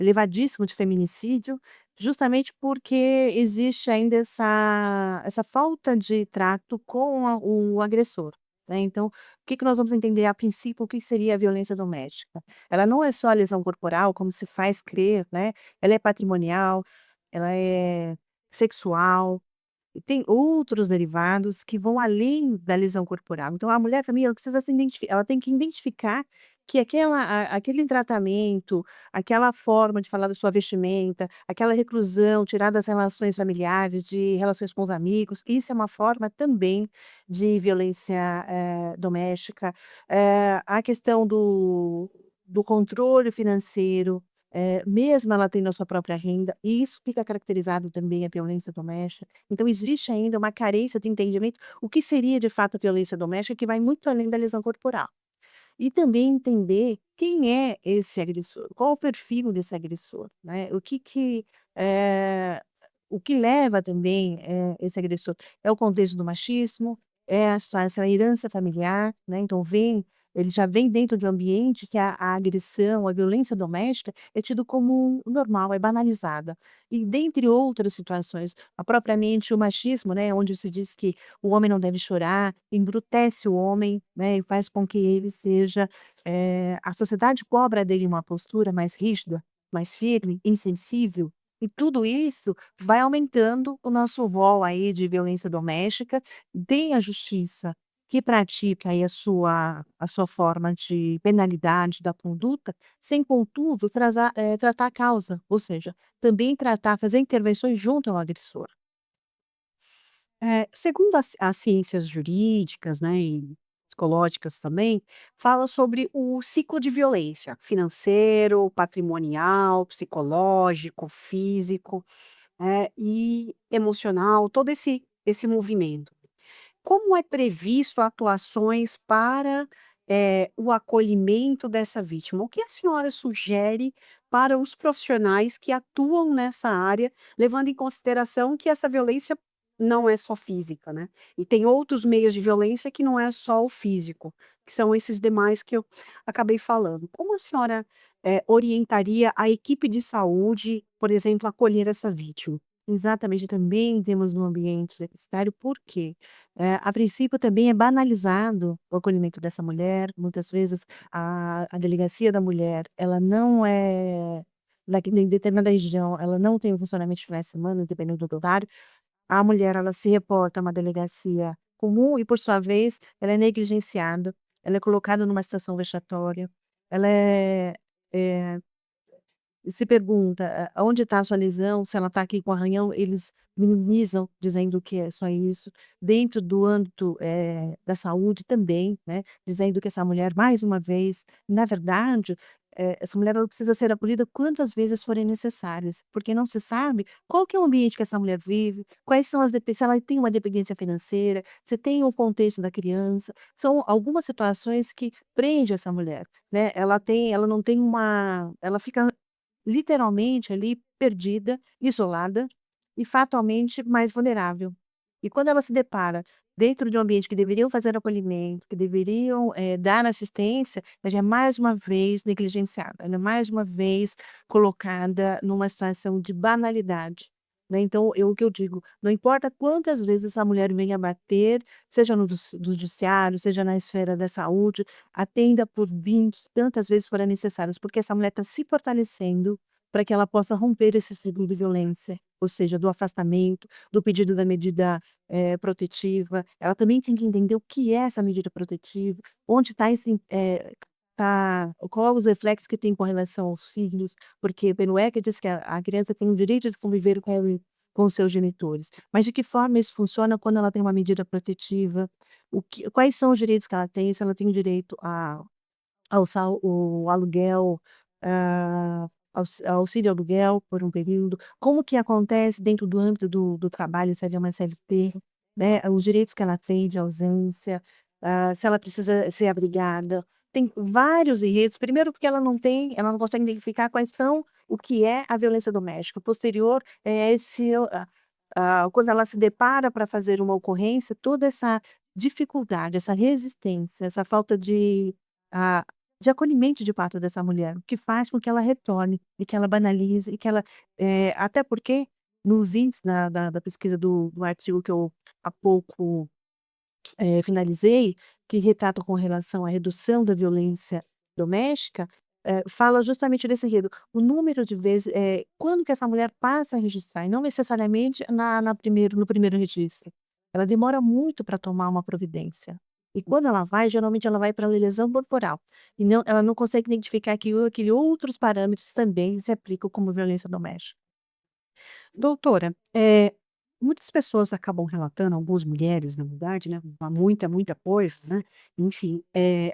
elevadíssimo de feminicídio, justamente porque existe ainda essa falta de trato com o agressor, né. Então, o que que nós vamos entender a princípio, o que seria a violência doméstica? Ela não é só a lesão corporal, como se faz crer, né, ela é patrimonial, ela é sexual, e tem outros derivados que vão além da lesão corporal. Então a mulher também ela precisa se identifi ela tem que identificar que aquele tratamento, aquela forma de falar da sua vestimenta, aquela reclusão, tirar das relações familiares, de relações com os amigos, isso é uma forma também de violência, doméstica. A questão do controle financeiro, mesmo ela tendo a sua própria renda, e isso fica caracterizado também a violência doméstica. Então existe ainda uma carência de entendimento, o que seria de fato a violência doméstica, que vai muito além da lesão corporal. E também entender quem é esse agressor, qual o perfil desse agressor, né, eh, o que leva também, esse agressor, é o contexto do machismo, é essa herança familiar, né, então ele já vem dentro de um ambiente que a agressão, a violência doméstica é tido como normal, é banalizada. E dentre outras situações, propriamente o machismo, né, onde se diz que o homem não deve chorar, embrutece o homem, né, e faz com que ele seja, a sociedade cobra dele uma postura mais rígida, mais firme, insensível, e tudo isso vai aumentando o nosso rol aí de violência doméstica. Tem a justiça que pratica aí a sua forma de penalidade da conduta, sem contudo tratar a causa, ou seja, também fazer intervenções junto ao agressor. Segundo as ciências jurídicas, né, e psicológicas também, fala sobre o ciclo de violência financeiro, patrimonial, psicológico, físico, e emocional, todo esse movimento. Como é previsto atuações para, o acolhimento dessa vítima? O que a senhora sugere para os profissionais que atuam nessa área, levando em consideração que essa violência não é só física, né, e tem outros meios de violência que não é só o físico, que são esses demais que eu acabei falando. Como a senhora, orientaria a equipe de saúde, por exemplo, a acolher essa vítima? Exatamente, também temos no ambiente universitário, por quê? A princípio também é banalizado o acolhimento dessa mulher, muitas vezes a delegacia da mulher, ela não é em determinada região, ela não tem o funcionamento de finais de semana, dependendo do horário, a mulher ela se reporta a uma delegacia comum e por sua vez, ela é negligenciada, ela é colocada numa situação vexatória, ela é se pergunta: "Aonde está a sua lesão?", se ela está aqui com arranhão, eles minimizam, dizendo que é só isso. Dentro do âmbito, da saúde também, né, dizendo que essa mulher, mais uma vez, na verdade, essa mulher ela precisa ser acolhida quantas vezes forem necessárias, porque não se sabe qual que é o ambiente que essa mulher vive, quais são as depen se ela tem uma dependência financeira, se tem o contexto da criança. São algumas situações que prende essa mulher, né, ela não tem uma ela fica literalmente ali perdida, isolada e fatalmente mais vulnerável. E quando ela se depara dentro de um ambiente que deveriam fazer acolhimento, que deveriam, dar assistência, ela já é mais uma vez negligenciada, ela é mais uma vez colocada numa situação de banalidade, né. Então o que eu digo, não importa quantas vezes essa mulher venha bater, seja no judiciário, seja na esfera da saúde, atenda por 20 tantas vezes forem necessárias, porque essa mulher está se fortalecendo para que ela possa romper esse ciclo de violência, ou seja, do afastamento, do pedido da medida, protetiva. Ela também tem que entender o que é essa medida protetiva, onde está qual os reflexos que tem com relação aos filhos, porque pelo ECA diz que a criança tem o direito de conviver com os seus genitores, mas de que forma isso funciona quando ela tem uma medida protetiva, quais são os direitos que ela tem, se ela tem o direito o aluguel, auxílio aluguel por um período, como que acontece dentro do âmbito do trabalho, se ela é uma CLT, né, os direitos que ela tem de ausência, se ela precisa ser abrigada. Tem vários enredos, primeiro porque ela não consegue identificar quais são o que é a violência doméstica, posterior é quando ela se depara para fazer uma ocorrência, toda essa dificuldade, essa resistência, essa falta de, ah de acolhimento de fato dessa mulher, o que faz com que ela retorne e que ela banalize e que ela, até porque nos índices da pesquisa do artigo que eu há pouco finalizei, que retrata com relação à redução da violência doméstica, fala justamente desse enredo. O número de vezes, quando que essa mulher passa a registrar, e não necessariamente no primeiro registro. Ela demora muito para tomar uma providência. E quando ela vai, geralmente ela vai para lesão corporal. E não, ela não consegue identificar que outros parâmetros também se aplicam como violência doméstica. Doutora, muitas pessoas acabam relatando, algumas mulheres na verdade, né, há muita coisa, né, enfim,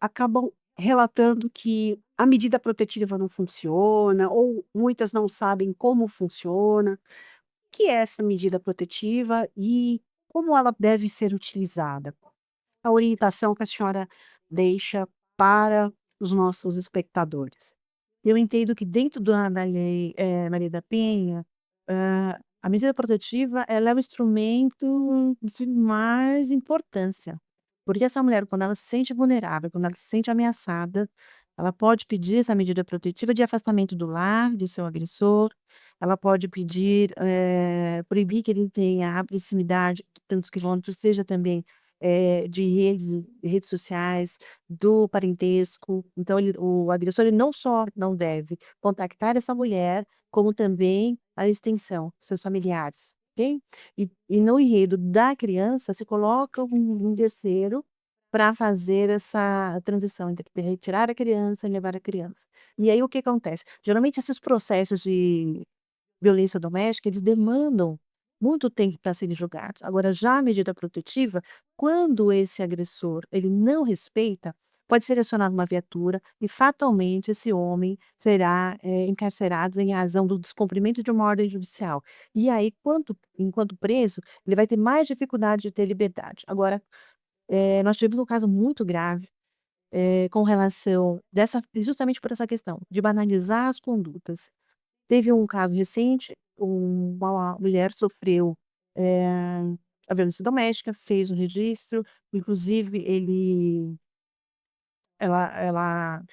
acabam relatando que a medida protetiva não funciona ou muitas não sabem como funciona. O que é essa medida protetiva e como ela deve ser utilizada? A orientação que a senhora deixa para os nossos espectadores. Eu entendo que dentro da lei, Maria da Penha, a medida protetiva ela é o instrumento de mais importância, porque essa mulher quando ela se sente vulnerável, quando ela se sente ameaçada, ela pode pedir essa medida protetiva de afastamento do lar, do seu agressor, ela pode pedir, proibir que ele tenha a proximidade de tantos quilômetros, seja também, de redes sociais, do parentesco. Então o agressor ele não só não deve contactar essa mulher, como também a extensão, seus familiares, ok? E no enredo da criança se coloca um terceiro para fazer essa transição entre retirar a criança e levar a criança. E aí o que acontece? Geralmente esses processos de violência doméstica, eles demandam muito tempo para serem julgados. Agora, já a medida protetiva, quando esse agressor ele não respeita, pode ser acionada uma viatura e fatalmente esse homem será, encarcerado em razão do descumprimento de uma ordem judicial. E aí, enquanto preso, ele vai ter mais dificuldade de ter liberdade. Agora, nós tivemos um caso muito grave, com relação dessa justamente por essa questão de banalizar as condutas. Teve um caso recente, uma mulher sofreu, a violência doméstica, fez o registro, inclusive ela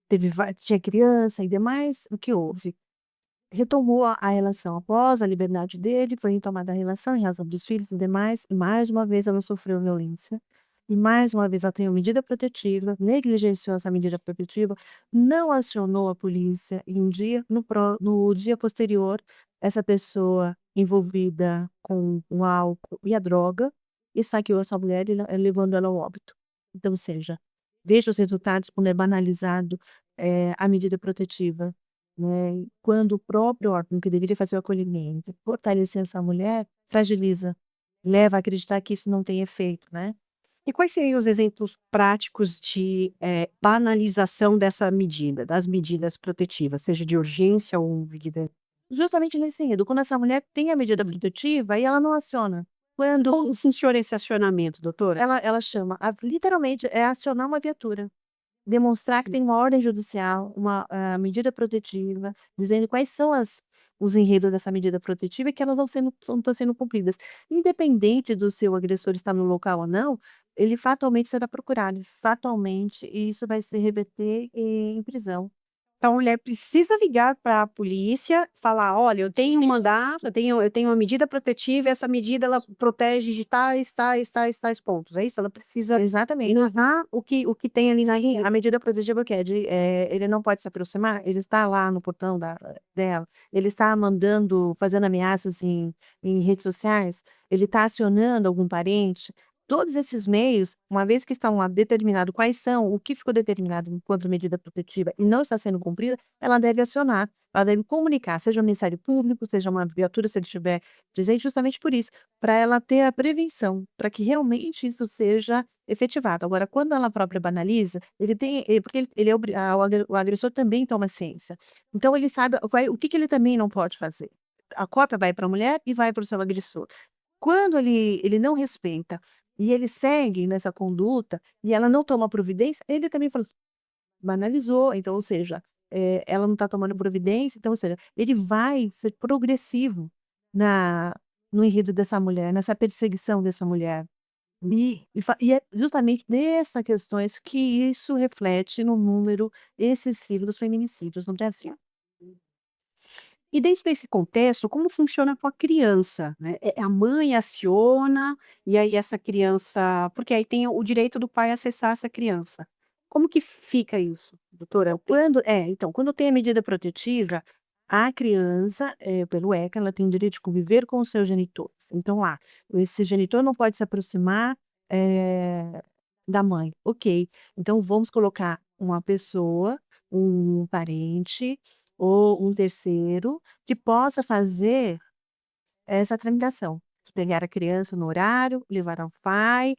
teve tinha criança e demais, o que houve? Retomou a relação após a liberdade dele, foi retomada a relação em razão dos filhos e demais, e mais uma vez ela sofreu violência, e mais uma vez ela tem uma medida protetiva, negligenciou essa medida protetiva, não acionou a polícia e no dia posterior, essa pessoa envolvida com o álcool e a droga, esfaqueou essa mulher e levando ela ao óbito. Então, ou seja, veja os resultados quando é banalizado, a medida protetiva. Né, quando o próprio órgão que deveria fazer o acolhimento, fortalecer essa mulher, fragiliza, leva a acreditar que isso não tem efeito, né. E quais seriam os exemplos práticos de, banalização dessa medida, das medidas protetivas, seja de urgência ou medida. Justamente nesse sentido, quando essa mulher tem a medida protetiva e ela não aciona, quando Como funciona esse acionamento, doutora? ela chama, literalmente é acionar uma viatura. Demonstrar que tem uma ordem judicial, uma, medida protetiva, dizendo quais são os enredos dessa medida protetiva e que elas não estão sendo cumpridas. Independente do seu agressor estar no local ou não, ele fatalmente será procurado, fatalmente, e isso vai se reverter em prisão. Então a mulher precisa ligar para a polícia, falar: "Olha, eu tenho um mandato, eu tenho uma medida protetiva e essa medida ela protege de tais pontos", é isso? Ela precisa Exatamente. narrar o que tem ali na. Sim, a medida protetiva que é ele não pode se aproximar, ele está lá no portão dela, ele está fazendo ameaças em redes sociais, ele está acionando algum parente. Todos esses meios, uma vez que estão lá determinado quais são, o que ficou determinado enquanto medida protetiva e não está sendo cumprida, ela deve acionar, ela deve comunicar, seja o Ministério Público, seja uma viatura, se ele estiver presente, justamente por isso, para ela ter a prevenção, para que realmente isso seja efetivado. Agora, quando ela própria banaliza, porque ele é o agressor também toma ciência. Então ele sabe o que que ele também não pode fazer. A cópia vai para a mulher e vai para o seu agressor. Quando ele não respeita e ele segue nessa conduta e ela não toma providência, ele também fala banalizou, então, ou seja, ela não está tomando providência, então, ou seja, ele vai ser progressivo na no enredo dessa mulher, nessa perseguição dessa mulher. E é justamente nessas questões que isso reflete no número excessivo dos feminicídios no Brasil. E dentro desse contexto, como funciona com a criança, né? A mãe aciona, e aí essa criança porque aí tem o direito do pai acessar essa criança. Como que fica isso, doutora? Quando tem a medida protetiva, a criança, pelo ECA, ela tem o direito de conviver com os seus genitores. Então, esse genitor não pode se aproximar, eh, da mãe. Ok, então vamos colocar uma pessoa, um parente ou um terceiro que possa fazer essa tramitação, de pegar a criança no horário, levar ao pai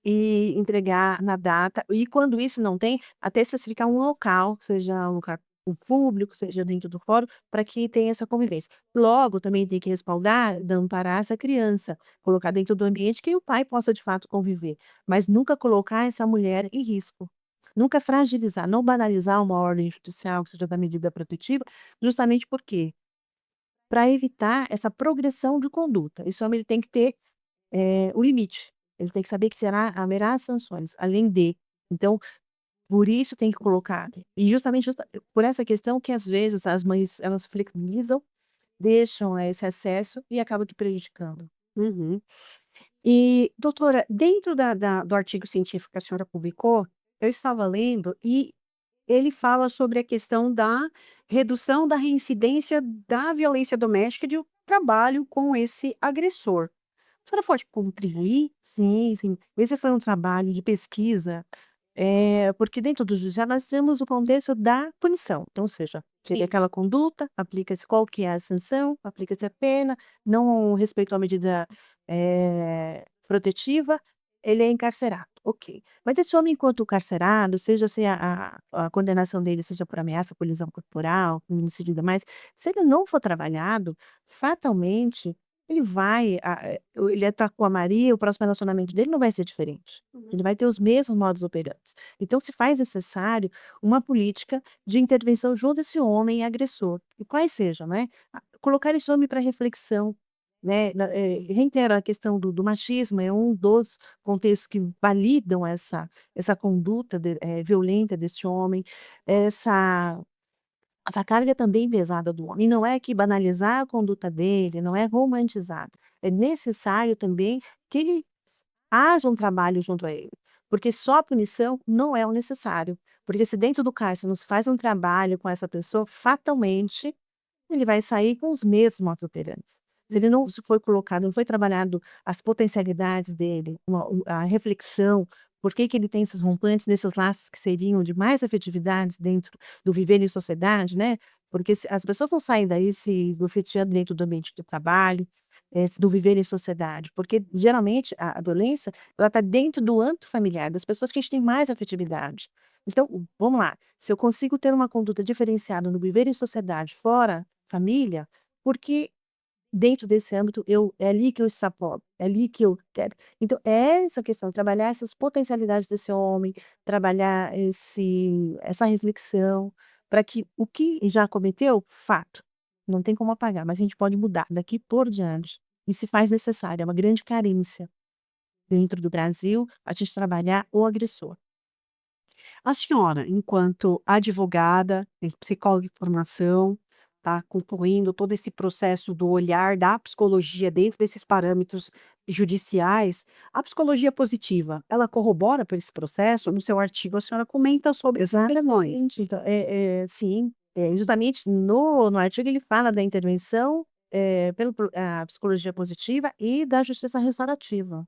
e entregar na data. E quando isso não tem, até especificar um local, seja um lugar público, seja dentro do fórum, para que tenha essa convivência. Logo, também tem que respaldar, amparar essa criança, colocar dentro do ambiente que o pai possa de fato conviver, mas nunca colocar essa mulher em risco. Nunca fragilizar, não banalizar uma ordem judicial, que seja da medida protetiva, justamente porque para evitar essa progressão de conduta. Esse homem ele tem que ter, o limite. Ele tem que saber que haverá sanções, além de. Então, por isso tem que colocar e justamente por essa questão que às vezes as mães elas flexibilizam, deixam esse acesso e acabam te prejudicando. Uhum. E, doutora, dentro do artigo científico que a senhora publicou, eu estava lendo e ele fala sobre a questão da redução da reincidência da violência doméstica e de trabalho com esse agressor. A senhora pode contribuir? Sim, sim. Esse foi um trabalho de pesquisa, porque dentro do judiciário nós temos o contexto da punição, então, ou seja, teve Sim. aquela conduta, aplica-se qual que é a sanção, aplica-se a pena, não respeitou a medida, protetiva, ele é encarcerado, ok. Mas esse homem enquanto carcerado, seja se a condenação dele seja por ameaça, por lesão corporal, feminicídio e demais, se ele não for trabalhado, fatalmente ele atacou a Maria, o próximo relacionamento dele não vai ser diferente. Ele vai ter os mesmos modus operantes. Então se faz necessário uma política de intervenção junto a esse homem agressor, e quais sejam, né, colocar esse homem para reflexão, né, reitero a questão do machismo é um dos contextos que validam essa conduta violenta desse homem, essa essa carga também pesada do homem, não é que banalizar a conduta dele, não é romantizar, é necessário também que ele haja um trabalho junto a ele, porque só a punição não é o necessário, porque se dentro do cárcere não se faz um trabalho com essa pessoa, fatalmente ele vai sair com os mesmos modus operandes. Se ele não foi colocado, não foi trabalhado as potencialidades dele, a reflexão, por que que ele tem esses rompantes nesses laços que seriam de mais afetividades dentro do viver em sociedade, né, porque se as pessoas não saem daí se bofeteando dentro do ambiente de trabalho, do viver em sociedade, porque geralmente a violência, ela está dentro do âmbito familiar, das pessoas que a gente tem mais afetividade. Então, vamos lá, se eu consigo ter uma conduta diferenciada no viver em sociedade fora família, porque dentro desse âmbito é ali que eu extrapolo, é ali que eu quero. Então é essa questão, trabalhar essas potencialidades desse homem, trabalhar essa reflexão, para que o que já cometeu, fato, não tem como apagar, mas a gente pode mudar daqui por diante. E se faz necessário, é uma grande carência dentro do Brasil, a gente trabalhar o agressor. A senhora, enquanto advogada, psicóloga em formação, tá concluindo todo esse processo do olhar da psicologia dentro desses parâmetros judiciais, a psicologia positiva, ela corrobora para esse processo? No seu artigo, a senhora comenta sobre essas questões. Exatamente, então, sim, justamente no artigo ele fala da intervenção, a psicologia positiva e da justiça restaurativa.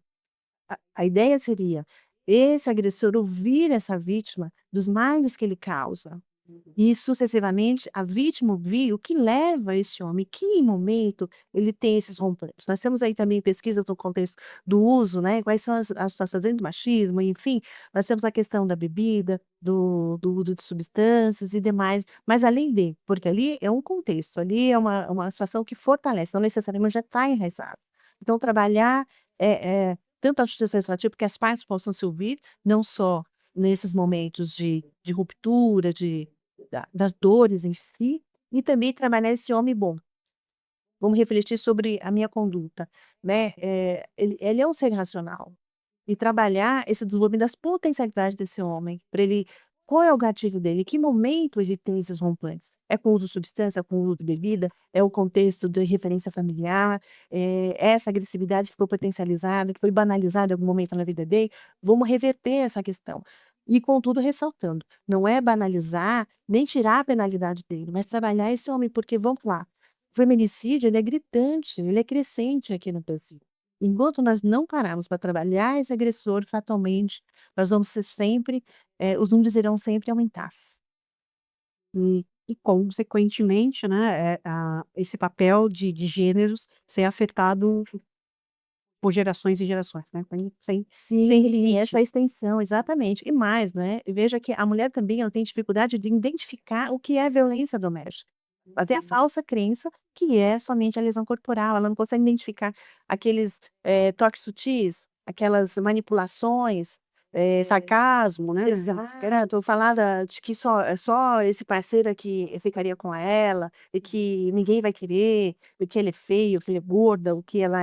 A ideia seria esse agressor ouvir essa vítima dos males que ele causa. E sucessivamente a vítima ouvir o que leva esse homem, que em momento ele tem esses rompantes. Nós temos aí também pesquisas no contexto do uso, né, quais são as situações dentro do machismo, enfim, nós temos a questão da bebida, do uso de substâncias e demais, mas além porque ali é um contexto, ali é uma situação que fortalece, não necessariamente já está enraizado. Então trabalhar, tanto a justiça restaurativa, porque as partes possam se ouvir, não só nesses momentos de ruptura, das dores em si, e também trabalhar esse homem bom. Vamos refletir sobre a minha conduta, né, ele é um ser racional. e trabalhar esse desenvolvimento das potencialidades desse homem, para ele qual é o gatilho dele, em que momento ele tem esses rompantes? É com o uso de substância, é com o uso de bebida, é o contexto de referência familiar, essa agressividade que ficou potencializada, que foi banalizada em algum momento na vida dele, vamos reverter essa questão. E contudo ressaltando, não é banalizar, nem tirar a penalidade dele, mas trabalhar esse homem, porque vamos lá, o feminicídio ele é gritante, ele é crescente aqui no Brasil. Enquanto nós não pararmos para trabalhar esse agressor fatalmente, nós vamos ser sempre, os números irão sempre aumentar. E consequentemente, né, esse papel de gêneros ser afetado por gerações e gerações, né, sem Sim, e limite. essa extensão, exatamente. E mais, né, veja que a mulher também ela tem dificuldade de identificar o que é violência doméstica. Ela tem a falsa crença que é somente a lesão corporal, ela não consegue identificar aqueles, toques sutis, aquelas manipulações, Sarcasmo, né. exato, falar de que só esse parceiro é que ficaria com ela, e que ninguém vai querer, e que ele é feio, que ele é gorda, o que ela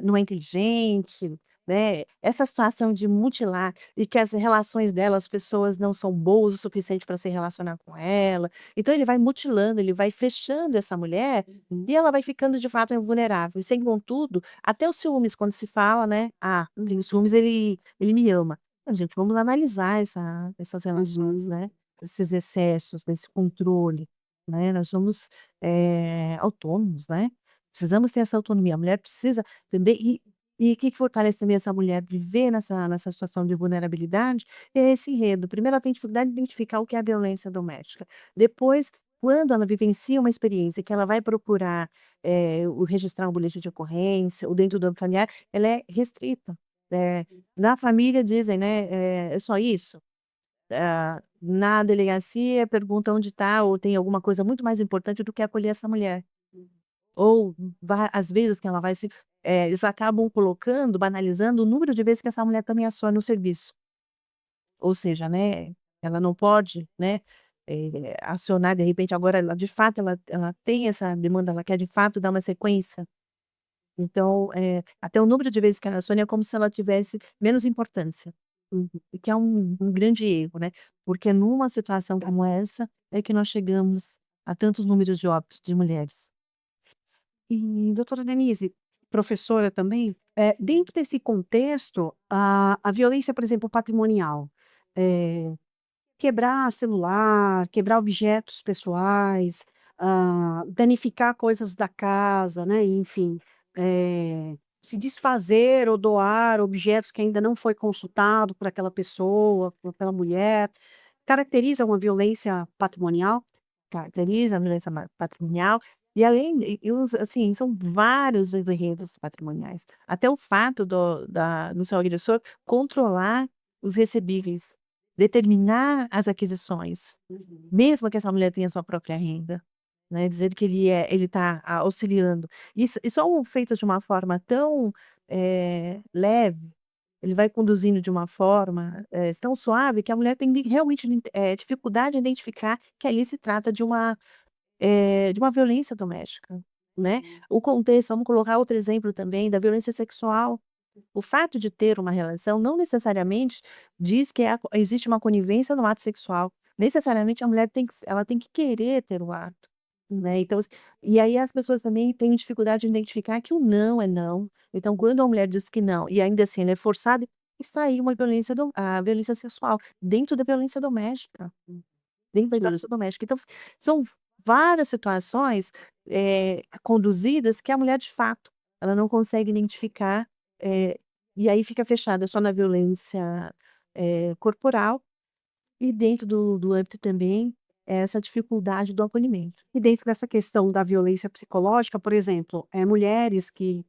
não é inteligente, né. Essa situação de mutilar e que as relações dela, as pessoas não são boas o suficiente para se relacionar com ela. Então ele vai mutilando, ele vai fechando essa mulher, e ela vai ficando de fato vulnerável. E sem contudo, até os ciúmes quando se fala, né: "Ah, tem ciúmes, ele me ama". Não, gente, vamos analisar essas relações, né, esses excessos, desse controle, né, nós somos, autônomos, né, precisamos ter essa autonomia, a mulher precisa também e o que que fortalece também essa mulher viver nessa situação de vulnerabilidade, é esse enredo. Primeiro ela tem dificuldade de identificar o que é a violência doméstica, depois, quando ela vivencia uma experiência que ela vai procurar, o registrar um boletim de ocorrência ou dentro do âmbito familiar, ela é restrita. Na família dizem, né, é só isso? Na delegacia pergunta onde está ou tem alguma coisa muito mais importante do que acolher essa mulher. Ou às vezes que ela vai se eles acabam colocando, banalizando o número de vezes que essa mulher também aciona o serviço. Ou seja, né, ela não pode, né, acionar de repente agora ela de fato ela tem essa demanda, ela quer de fato dar uma sequência. Então, até o número de vezes que ela sonha é como se ela tivesse menos importância. O que é um grande erro, né, porque numa situação como essa, é que nós chegamos a tantos números de óbitos de mulheres. E doutora Denise, professora também, dentro desse contexto, a violência, por exemplo, patrimonial, eh, quebrar celular, quebrar objetos pessoais, danificar coisas da casa, né, enfim, se desfazer ou doar objetos que ainda não foi consultado por aquela pessoa, por aquela mulher, caracteriza uma violência patrimonial? Caracteriza a violência patrimonial, e além e os assim, são vários os enredos patrimoniais. Até o fato do seu agressor controlar os recebíveis, determinar as aquisições, Uhum. mesmo que essa mulher tenha sua própria renda, né, dizer que ele está auxiliando. E são feitas de uma forma tão, leve, ele vai conduzindo de uma forma, tão suave que a mulher tem realmente dificuldade em identificar que ali se trata de uma violência doméstica, né. Uhum. O contexto vamos colocar outro exemplo também da violência sexual. O fato de ter uma relação não necessariamente diz que existe uma conivência no ato sexual. Necessariamente a mulher ela tem que querer ter o ato, né, então e aí as pessoas também têm dificuldade de identificar que o não é não. Então quando a mulher diz que não e ainda assim ela é forçada, está aí uma a violência sexual, dentro da violência doméstica. Dentro da violência doméstica. Então, são várias situações, conduzidas que a mulher, de fato, ela não consegue identificar, e aí fica fechada só na violência, corporal e dentro do âmbito também, essa dificuldade do acolhimento. E dentro dessa questão da violência psicológica, por exemplo, mulheres que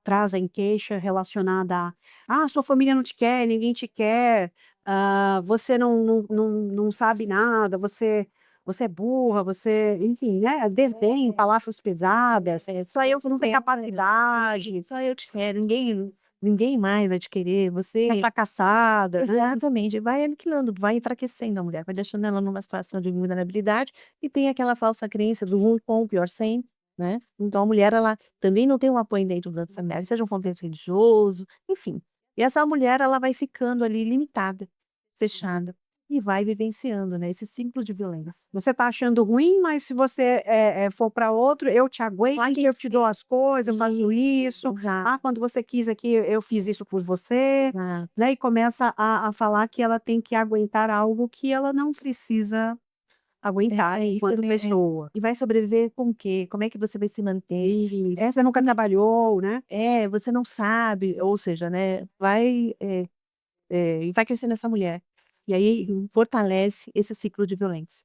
trazem queixa relacionada a: "Ah, sua família não te quer, ninguém te quer, você não sabe nada, você é burra, você", enfim, né, desdém, palavras pesadas, Só eu "Você não tem quero, capacidade, só eu te quero, ninguém mais vai te querer, você é você fracassada", né. exatamente, vai aniquilando, vai enfraquecendo a mulher, vai deixando ela numa situação de vulnerabilidade e tem aquela falsa crença do ruim com o pior sem, né. Então a mulher ela também não tem um apoio dentro da família, seja um contexto religioso, enfim. E essa mulher ela vai ficando ali limitada, fechada, e vai vivenciando, né, esse ciclo de violência. Você tá achando ruim, mas se você, for para outro, eu te aguento, Vai eu te dou as coisas, eu faço isso. exato, Ah, quando você quis aqui, eu fiz isso por você, exato. né, e começa a falar que ela tem que aguentar algo que ela não precisa aguentar É, enquanto pessoa. e vai sobreviver com o quê? Como é que você vai se manter? Isso. Você Essa nunca trabalhou, né. você não sabe, ou seja, né, e vai crescendo essa mulher. E aí fortalece esse ciclo de violência.